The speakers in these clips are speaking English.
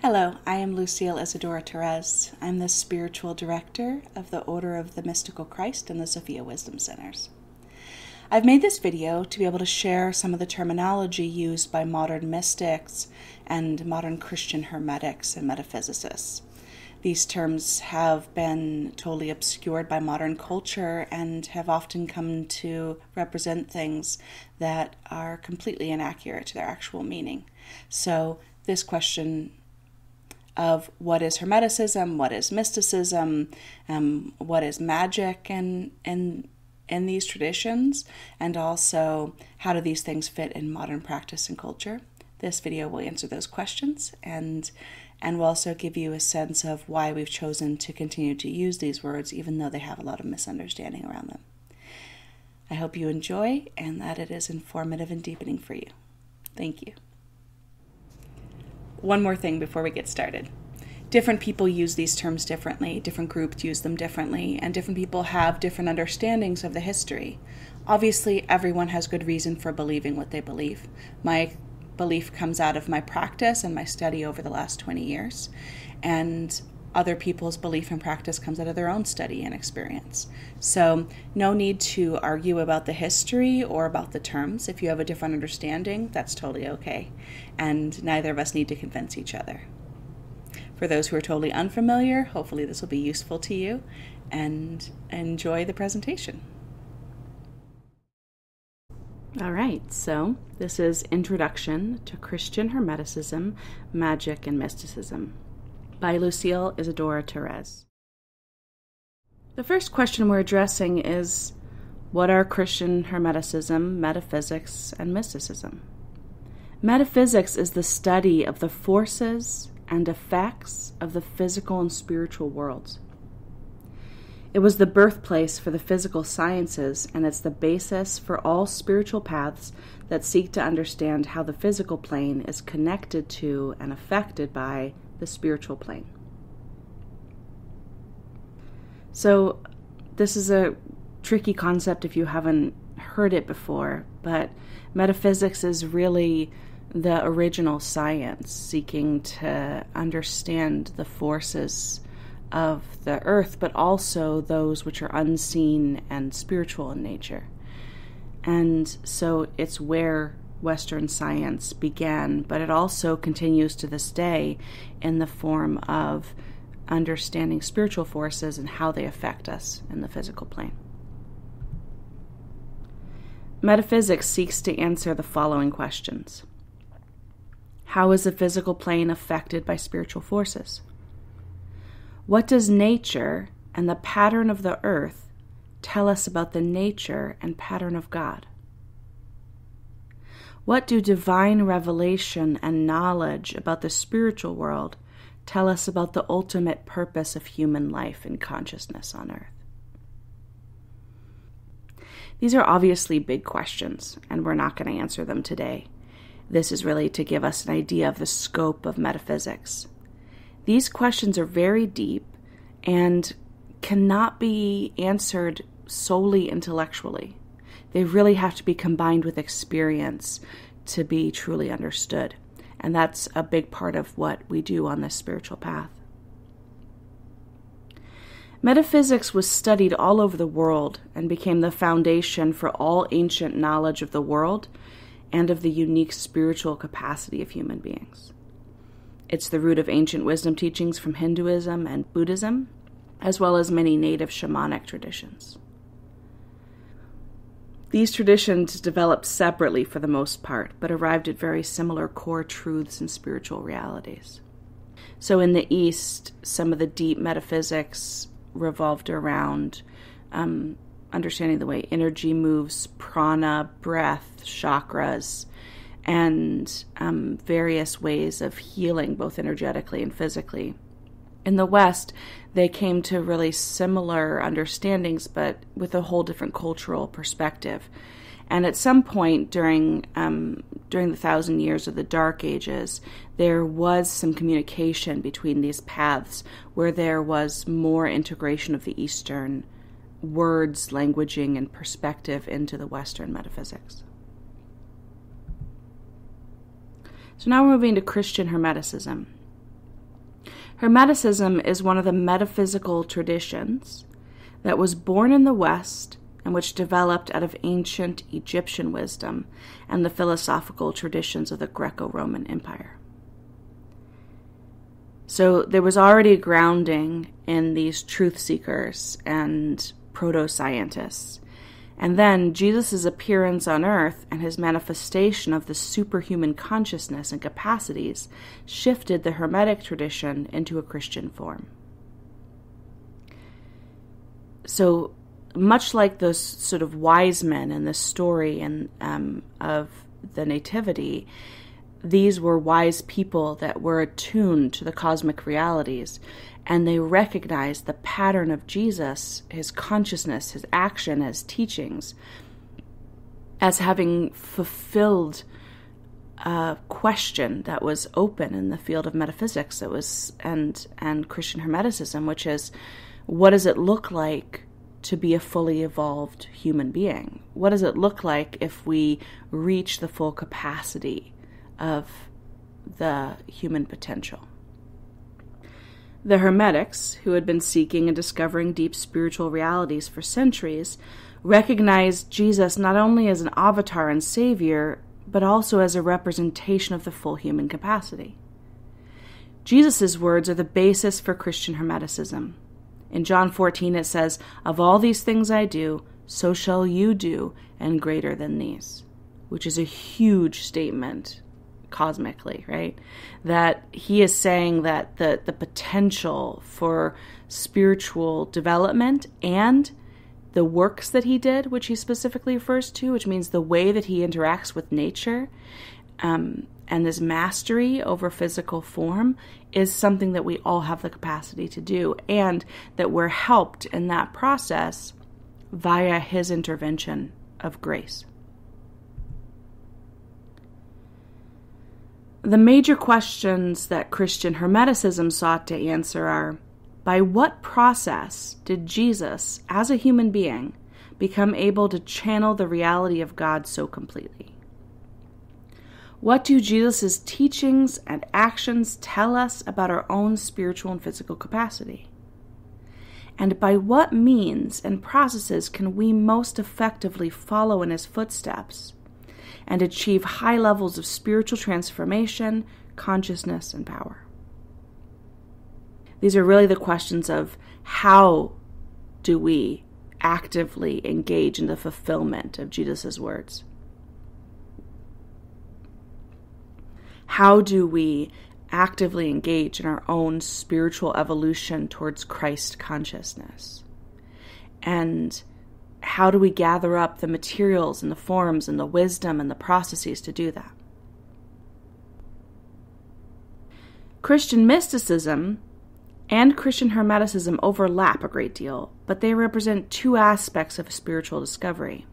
Hello, I am Lucille Isadora Therese. I'm the spiritual director of the Order of the Mystical Christ and the Sophia Wisdom Centers. I've made this video to be able to share some of the terminology used by modern mystics and modern Christian Hermetics and Metaphysicists. These terms have been totally obscured by modern culture and have often come to represent things that are completely inaccurate to their actual meaning. So this question of what is Hermeticism, what is mysticism, what is magic in these traditions, and also how do these things fit in modern practice and culture. This video will answer those questions and will also give you a sense of why we've chosen to continue to use these words even though they have a lot of misunderstanding around them. I hope you enjoy and that it is informative and deepening for you. Thank you. One more thing before we get started. Different people use these terms differently, different groups use them differently, and different people have different understandings of the history. Obviously, everyone has good reason for believing what they believe. My belief comes out of my practice and my study over the last 20 years, and other people's belief and practice comes out of their own study and experience. So no need to argue about the history or about the terms. If you have a different understanding, that's totally okay. And neither of us need to convince each other. For those who are totally unfamiliar, hopefully this will be useful to you, and enjoy the presentation. All right, so this is Introduction to Christian Hermeticism, Magic, and Mysticism by Lucille Isadora Therese. The first question we're addressing is, what are Christian Hermeticism, Metaphysics, and Mysticism? Metaphysics is the study of the forces and effects of the physical and spiritual worlds. It was the birthplace for the physical sciences, and it's the basis for all spiritual paths that seek to understand how the physical plane is connected to and affected by the spiritual plane. So this is a tricky concept if you haven't heard it before, but metaphysics is really the original science seeking to understand the forces of the earth, but also those which are unseen and spiritual in nature. And so it's where Western science began, but it also continues to this day in the form of understanding spiritual forces and how they affect us in the physical plane. Metaphysics seeks to answer the following questions. How is the physical plane affected by spiritual forces? What does nature and the pattern of the earth tell us about the nature and pattern of God? What do divine revelation and knowledge about the spiritual world tell us about the ultimate purpose of human life and consciousness on earth? These are obviously big questions, and we're not going to answer them today. This is really to give us an idea of the scope of metaphysics. These questions are very deep and cannot be answered solely intellectually. They really have to be combined with experience to be truly understood. And that's a big part of what we do on this spiritual path. Metaphysics was studied all over the world and became the foundation for all ancient knowledge of the world and of the unique spiritual capacity of human beings. It's the root of ancient wisdom teachings from Hinduism and Buddhism, as well as many native shamanic traditions. These traditions developed separately for the most part, but arrived at very similar core truths and spiritual realities. So in the East, some of the deep metaphysics revolved around understanding the way energy moves, prana, breath, chakras, and various ways of healing, both energetically and physically. In the West, they came to really similar understandings, but with a whole different cultural perspective. And at some point during the 1,000 years of the Dark Ages, there was some communication between these paths where there was more integration of the Eastern words, languaging, and perspective into the Western metaphysics. So now we're moving to Christian Hermeticism. Hermeticism is one of the metaphysical traditions that was born in the West and which developed out of ancient Egyptian wisdom and the philosophical traditions of the Greco-Roman Empire. So there was already grounding in these truth seekers and proto-scientists. And then Jesus' appearance on earth and his manifestation of the superhuman consciousness and capacities shifted the Hermetic tradition into a Christian form. So much like those sort of wise men in the story of the Nativity, these were wise people that were attuned to the cosmic realities, and they recognized the pattern of Jesus, his consciousness, his action, his teachings, as having fulfilled a question that was open in the field of metaphysics that was and Christian Hermeticism, which is, what does it look like to be a fully evolved human being? What does it look like if we reach the full capacity of the human potential? The Hermetics, who had been seeking and discovering deep spiritual realities for centuries, recognized Jesus not only as an avatar and savior, but also as a representation of the full human capacity. Jesus' words are the basis for Christian Hermeticism. In John 14 it says, "Of all these things I do, so shall you do, and greater than these," which is a huge statement cosmically, right? That he is saying that the potential for spiritual development and the works that he did, which he specifically refers to, which means the way that he interacts with nature, and this mastery over physical form, is something that we all have the capacity to do, and that we're helped in that process via his intervention of grace. The major questions that Christian Hermeticism sought to answer are, by what process did Jesus, as a human being, become able to channel the reality of God so completely? What do Jesus' teachings and actions tell us about our own spiritual and physical capacity? And by what means and processes can we most effectively follow in his footsteps and achieve high levels of spiritual transformation, consciousness, and power? These are really the questions of how do we actively engage in the fulfillment of Jesus' words? How do we actively engage in our own spiritual evolution towards Christ consciousness? And how do we gather up the materials and the forms and the wisdom and the processes to do that? Christian mysticism and Christian Hermeticism overlap a great deal, but they represent two aspects of spiritual discovery.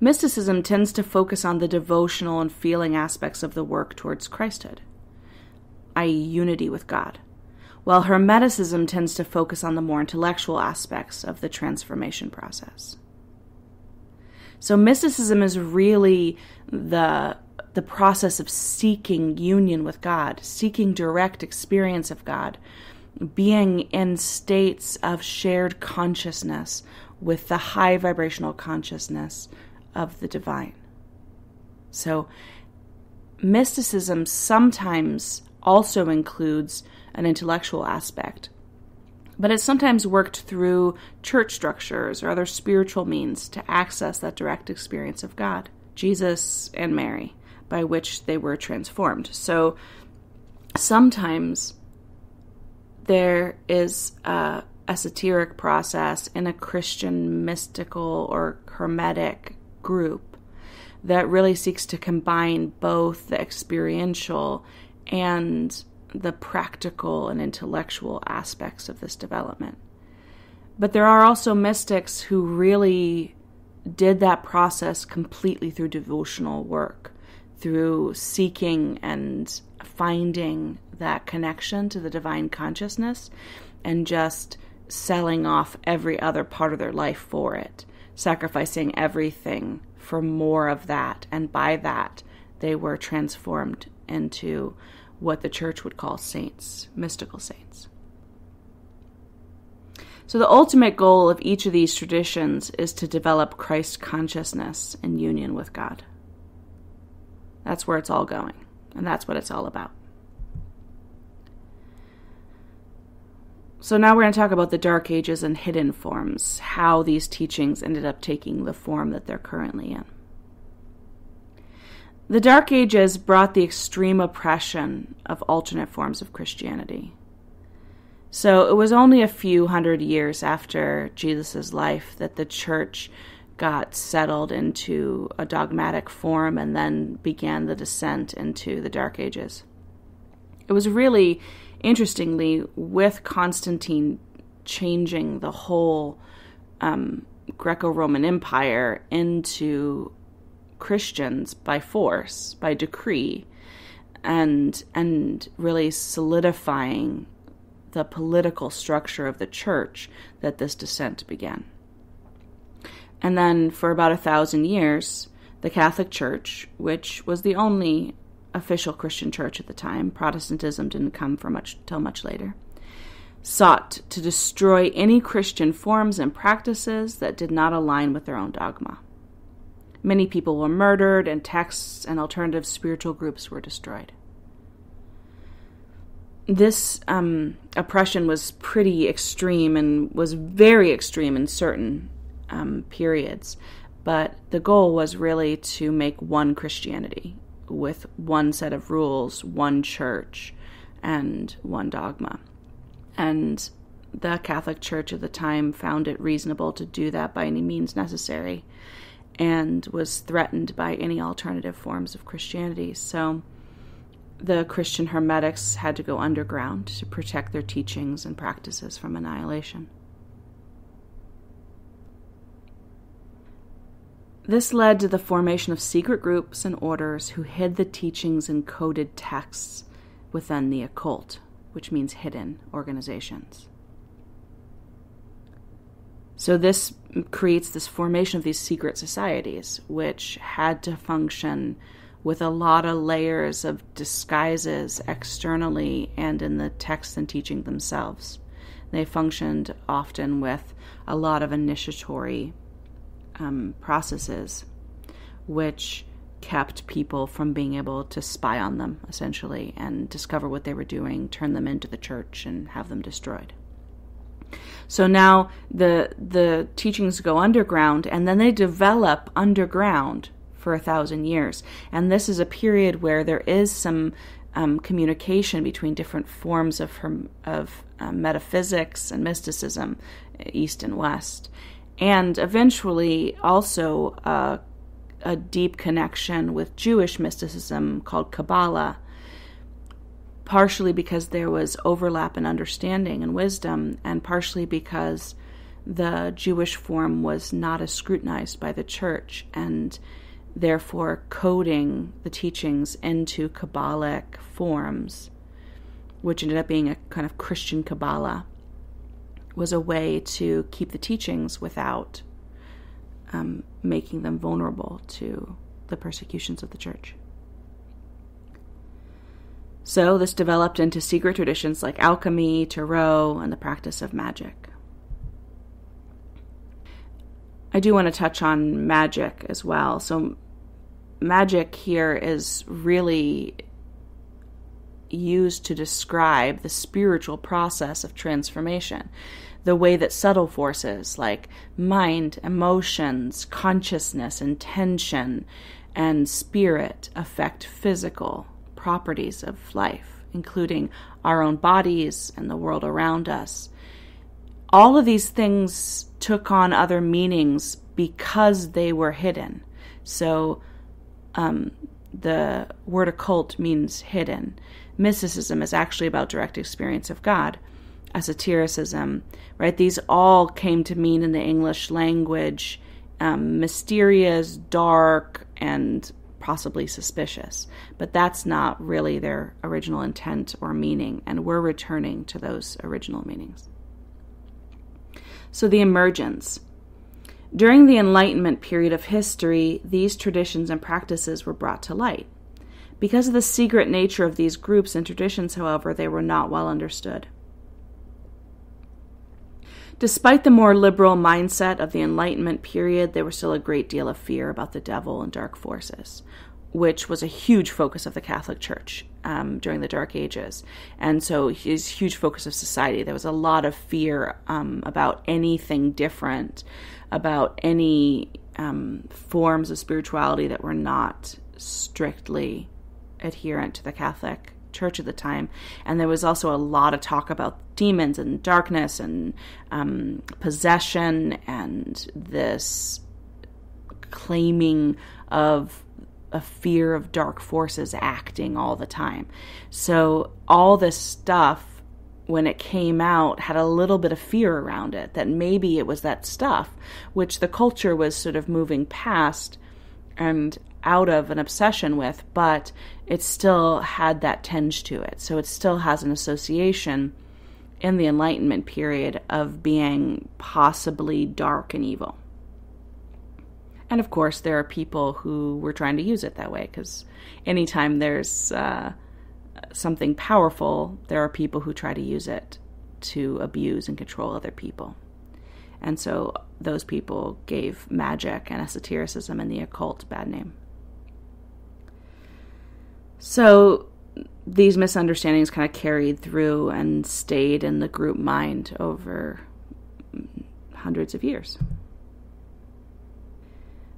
Mysticism tends to focus on the devotional and feeling aspects of the work towards Christhood, i.e. unity with God, while Hermeticism tends to focus on the more intellectual aspects of the transformation process. So mysticism is really the process of seeking union with God, seeking direct experience of God, being in states of shared consciousness with the high vibrational consciousness of the divine. So mysticism sometimes also includes an intellectual aspect, but it's sometimes worked through church structures or other spiritual means to access that direct experience of God, Jesus and Mary, by which they were transformed. So sometimes there is a esoteric process in a Christian mystical or hermetic group that really seeks to combine both the experiential and the practical and intellectual aspects of this development. But there are also mystics who really did that process completely through devotional work, through seeking and finding that connection to the divine consciousness and just selling off every other part of their life for it, sacrificing everything for more of that, and by that they were transformed into what the church would call saints, mystical saints. So the ultimate goal of each of these traditions is to develop Christ consciousness and union with God. That's where it's all going, and that's what it's all about. So now we're going to talk about the Dark Ages and hidden forms, how these teachings ended up taking the form that they're currently in. The Dark Ages brought the extreme oppression of alternate forms of Christianity. So it was only a few hundred years after Jesus' life that the church got settled into a dogmatic form and then began the descent into the Dark Ages. It was really, interestingly, with Constantine changing the whole Greco-Roman Empire into Christians by force, by decree, and really solidifying the political structure of the church, that this descent began. And then for about 1,000 years, the Catholic Church, which was the only official Christian church at the time, Protestantism didn't come till much later, sought to destroy any Christian forms and practices that did not align with their own dogma. Many people were murdered, and texts and alternative spiritual groups were destroyed. This oppression was pretty extreme and was very extreme in certain periods, but the goal was really to make one Christianity with one set of rules, one church, and one dogma. And the Catholic Church at the time found it reasonable to do that by any means necessary, and was threatened by any alternative forms of Christianity. So the Christian Hermetics had to go underground to protect their teachings and practices from annihilation. This led to the formation of secret groups and orders who hid the teachings in coded texts within the occult, which means hidden organizations. So this creates this formation of these secret societies, which had to function with a lot of layers of disguises externally and in the texts and teaching themselves. They functioned often with a lot of initiatory processes, which kept people from being able to spy on them, essentially, and discover what they were doing, turn them into the church, and have them destroyed. So now the teachings go underground, and then they develop underground for 1,000 years. And this is a period where there is some communication between different forms of metaphysics and mysticism, East and West. And eventually also a deep connection with Jewish mysticism called Kabbalah, partially because there was overlap in understanding and wisdom, and partially because the Jewish form was not as scrutinized by the church, and therefore coding the teachings into Kabbalic forms, which ended up being a kind of Christian Kabbalah, was a way to keep the teachings without making them vulnerable to the persecutions of the church. So this developed into secret traditions like alchemy, tarot, and the practice of magic. I do want to touch on magic as well. So magic here is really used to describe the spiritual process of transformation, the way that subtle forces like mind, emotions, consciousness, intention, and spirit affect physical properties of life, including our own bodies and the world around us. All of these things took on other meanings because they were hidden. So the word occult means hidden. Mysticism is actually about direct experience of God. Esotericism, right? These all came to mean in the English language mysterious, dark, and possibly suspicious. But that's not really their original intent or meaning, and we're returning to those original meanings. So the emergence. During the Enlightenment period of history, these traditions and practices were brought to light. Because of the secret nature of these groups and traditions, however, they were not well understood. Despite the more liberal mindset of the Enlightenment period, there was still a great deal of fear about the devil and dark forces, which was a huge focus of the Catholic Church during the Dark Ages. And so his huge focus of society. There was a lot of fear about anything different, about any forms of spirituality that were not strictly adherent to the Catholic Church at the time. And there was also a lot of talk about demons and darkness and possession and this claiming of a fear of dark forces acting all the time. So all this stuff, when it came out, had a little bit of fear around it, that maybe it was that stuff, which the culture was sort of moving past and out of an obsession with, but it still had that tinge to it. So it still has an association in the Enlightenment period of being possibly dark and evil. And of course, there are people who were trying to use it that way, because anytime there's something powerful, there are people who try to use it to abuse and control other people. And so those people gave magic and esotericism and the occult a bad name. So these misunderstandings kind of carried through and stayed in the group mind over hundreds of years.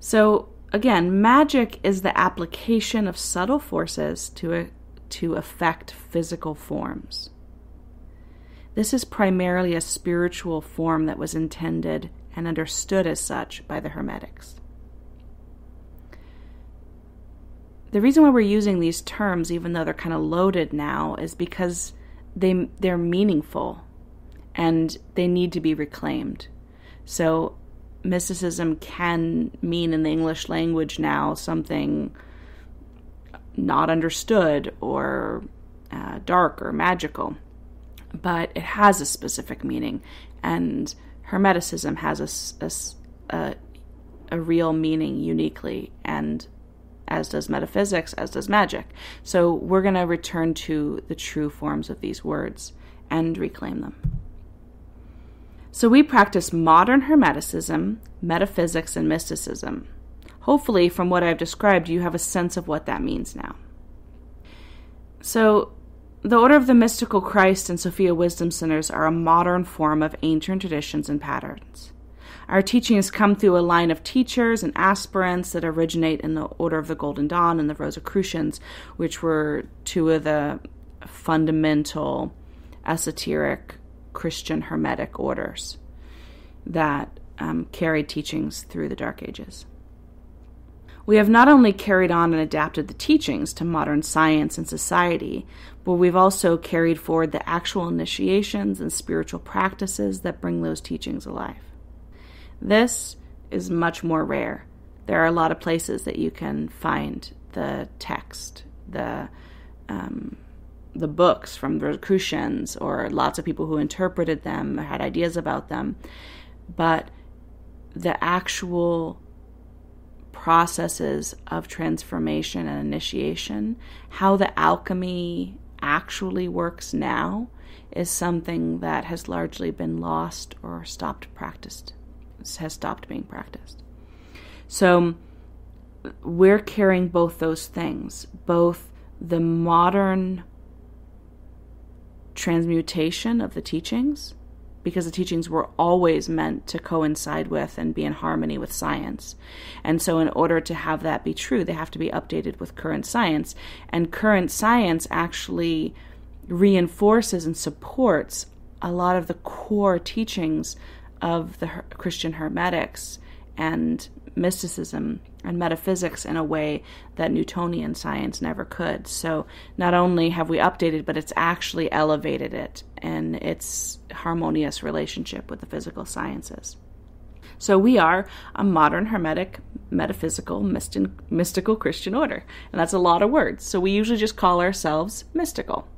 So again, magic is the application of subtle forces to affect physical forms. This is primarily a spiritual form that was intended and understood as such by the Hermetics. The reason why we're using these terms, even though they're kind of loaded now, is because they're meaningful and they need to be reclaimed. So mysticism can mean in the English language now something not understood or dark or magical, but it has a specific meaning, and Hermeticism has a real meaning uniquely, and as does metaphysics, as does magic. So we're going to return to the true forms of these words and reclaim them. So we practice modern Hermeticism, metaphysics, and mysticism. Hopefully, from what I've described, you have a sense of what that means now. So the Order of the Mystical Christ and Sophia Wisdom Centers are a modern form of ancient traditions and patterns. Our teachings come through a line of teachers and aspirants that originate in the Order of the Golden Dawn and the Rosicrucians, which were two of the fundamental esoteric Christian Hermetic orders that carried teachings through the Dark Ages. We have not only carried on and adapted the teachings to modern science and society, but we've also carried forward the actual initiations and spiritual practices that bring those teachings alive. This is much more rare. There are a lot of places that you can find the text, the books from the Rosicrucians, or lots of people who interpreted them or had ideas about them, but the actual processes of transformation and initiation, how the alchemy actually works now, is something that has largely been lost or has stopped being practiced. So we're carrying both those things, both the modern transmutation of the teachings, because the teachings were always meant to coincide with and be in harmony with science. And so in order to have that be true, they have to be updated with current science. And current science actually reinforces and supports a lot of the core teachings of the Christian Hermetics and mysticism and metaphysics in a way that Newtonian science never could. So not only have we updated, but it's actually elevated it in its harmonious relationship with the physical sciences. So we are a modern Hermetic, metaphysical, mystical Christian order. And that's a lot of words. So we usually just call ourselves mystical,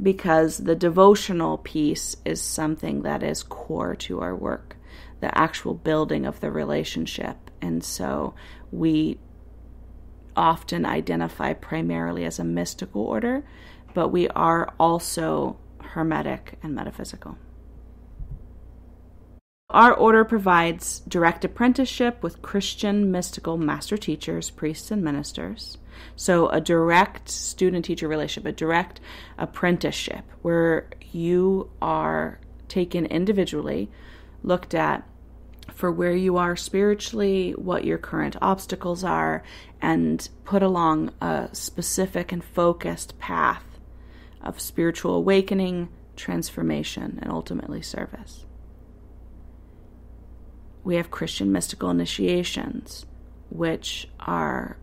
because the devotional piece is something that is core to our work, the actual building of the relationship. And so we often identify primarily as a mystical order, but we are also Hermetic and metaphysical. Our order provides direct apprenticeship with Christian mystical master teachers, priests, and ministers. So a direct student-teacher relationship, a direct apprenticeship, where you are taken individually, looked at for where you are spiritually, what your current obstacles are, and put along a specific and focused path of spiritual awakening, transformation, and ultimately service. We have Christian mystical initiations, which are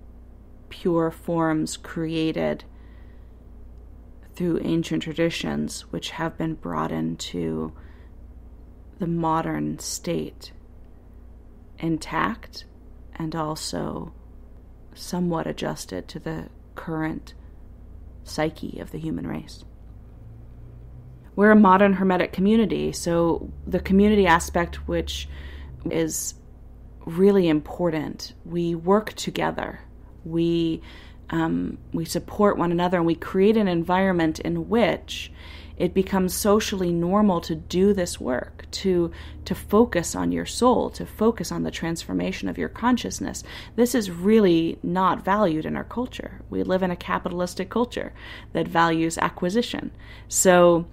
pure forms created through ancient traditions, which have been brought into the modern state intact and also somewhat adjusted to the current psyche of the human race. We're a modern Hermetic community, so the community aspect, which is really important. We work together. We support one another, and we create an environment in which it becomes socially normal to do this work, to focus on your soul, to focus on the transformation of your consciousness. This is really not valued in our culture. We live in a capitalistic culture that values acquisition. So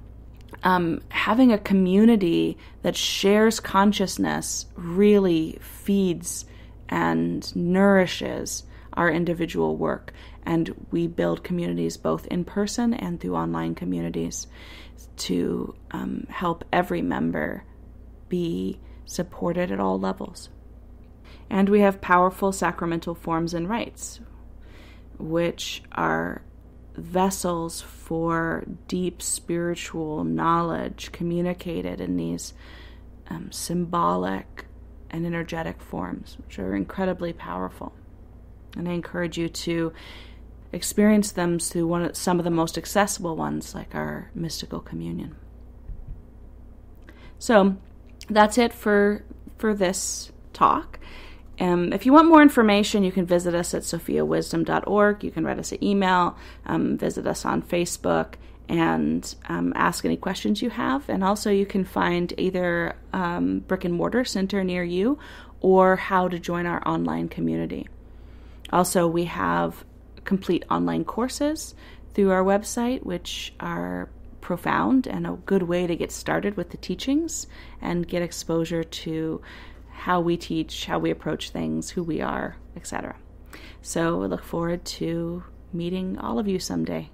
having a community that shares consciousness really feeds and nourishes our individual work. And we build communities both in person and through online communities to help every member be supported at all levels. And we have powerful sacramental forms and rites, which are vessels for deep spiritual knowledge communicated in these symbolic and energetic forms, which are incredibly powerful. And I encourage you to experience them through some of the most accessible ones, like our mystical communion. So that's it for this talk. If you want more information, you can visit us at sophiawisdom.org. You can write us an email, visit us on Facebook, and ask any questions you have. And also you can find either brick and mortar center near you or how to join our online community. Also, we have complete online courses through our website, which are profound and a good way to get started with the teachings and get exposure to how we teach, how we approach things, who we are, etc. So we look forward to meeting all of you someday.